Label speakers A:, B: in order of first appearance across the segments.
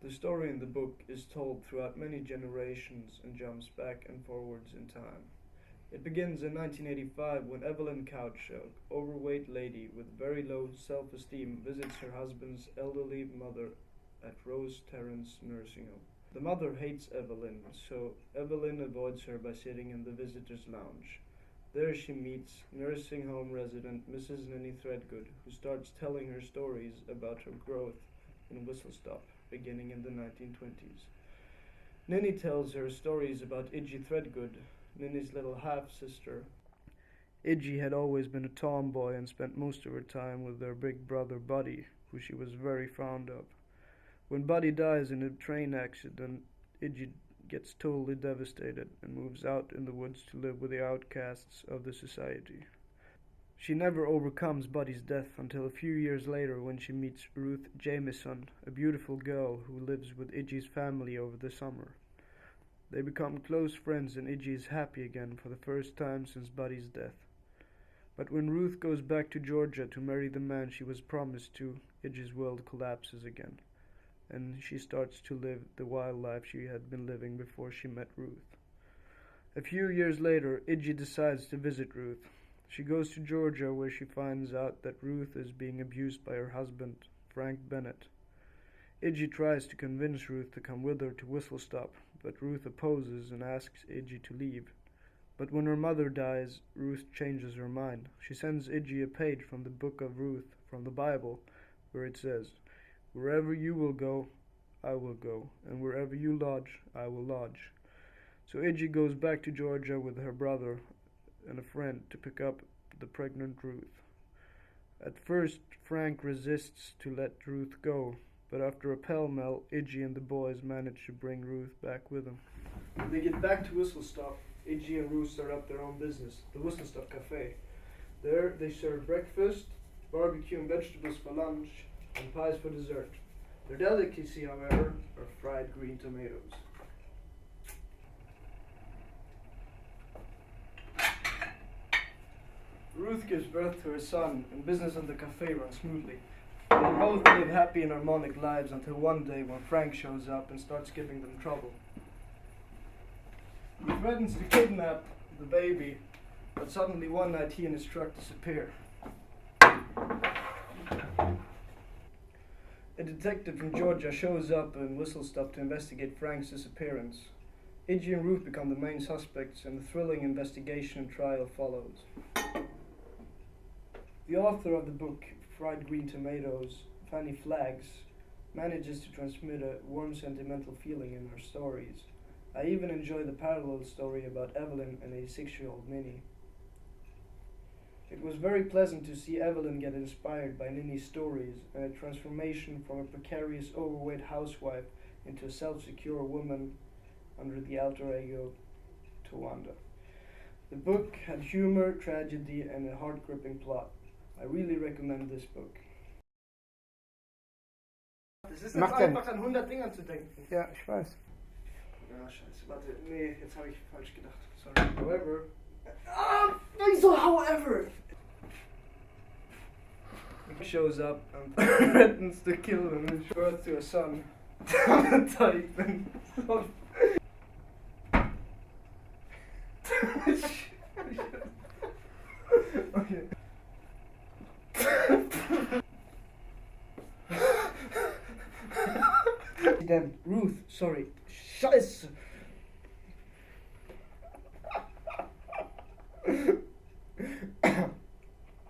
A: The story in the book is told throughout many generations and jumps back and forwards in time. It begins in 1985 when Evelyn Couch, an overweight lady with very low self-esteem, visits her husband's elderly mother at Rose Terrace nursing home. The mother hates Evelyn, so Evelyn avoids her by sitting in the visitors' lounge. There she meets nursing home resident Mrs. Ninny Threadgood, who starts telling her stories about her growth in Whistle Stop, beginning in the 1920s. Ninny tells her stories about Idgie Threadgood, Ninny's little half-sister. Idgie had always been a tomboy and spent most of her time with their big brother Buddy, who she was very fond of. When Buddy dies in a train accident, Idgie gets totally devastated and moves out in the woods to live with the outcasts of the society. She never overcomes Buddy's death until a few years later when she meets Ruth Jamieson, a beautiful girl who lives with Idgie's family over the summer. They become close friends and Idgie is happy again for the first time since Buddy's death. But when Ruth goes back to Georgia to marry the man she was promised to, Idgie's world collapses again, and she starts to live the wild life she had been living before she met Ruth. A few years later, Idgie decides to visit Ruth. She goes to Georgia where she finds out that Ruth is being abused by her husband, Frank Bennett. Idgie tries to convince Ruth to come with her to Whistle Stop, but Ruth opposes and asks Idgie to leave. But when her mother dies, Ruth changes her mind. She sends Idgie a page from the book of Ruth, from the Bible, where it says, "Wherever you will go, I will go, and wherever you lodge, I will lodge." So Idgie goes back to Georgia with her brother and a friend to pick up the pregnant Ruth. At first, Frank resists to let Ruth go, but after a pell-mell, Idgie and the boys manage to bring Ruth back with them. When they get back to Whistle Stop, Idgie and Ruth start up their own business, the Whistle Stop Cafe. There, they serve breakfast, barbecue and vegetables for lunch, and pies for dessert. Their delicacy, however, are fried green tomatoes. Ruth gives birth to her son, and business at the cafe runs smoothly. They both live happy and harmonic lives until one day when Frank shows up and starts giving them trouble. He threatens to kidnap the baby, but suddenly one night he and his truck disappear. A detective from Georgia shows up in Whistle Stop to investigate Frank's disappearance. Idgie and Ruth become the main suspects, and a thrilling investigation and trial follows. The author of the book, Fried Green Tomatoes, Fanny Flaggs, manages to transmit a warm sentimental feeling in her stories. I even enjoy the parallel story about Evelyn and 86-year-old Ninny. It was very pleasant to see Evelyn get inspired by Ninny's stories and a transformation from a precarious, overweight housewife into a self-secure woman under the alter ego Tawanda. The book had humor, tragedy, and a heart-gripping plot. I really recommend this book. Es ist jetzt einfach an 100 Dingern zu denken.
B: Ja, ich weiß.
A: Ja, scheiße. Warte, nee, jetzt habe ich falsch gedacht. Sorry. However. Wieso however? He shows up and threatens to kill him and birth to a son. Typen. Okay. Then Ruth, sorry. Scheiße.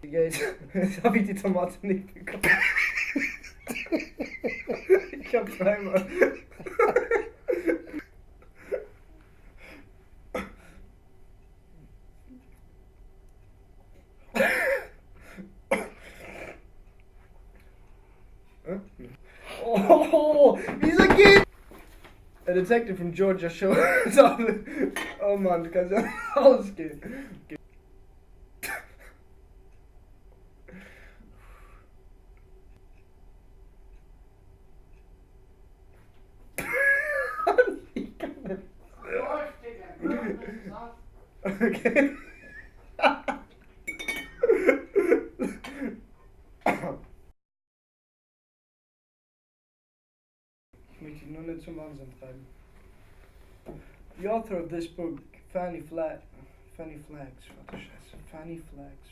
A: Jetzt habe ich die Tomate nicht bekommen. Ich hab dreimal. Oh, wieso geht? A detective from Georgia shows up. Oh Mann, du kannst ja ausgehen. Ich kann nicht. Okay. möchte dich nur nicht zum Wahnsinn treiben. The author of this book, Fanny Flags, warte Scheiße, Fanny Flags,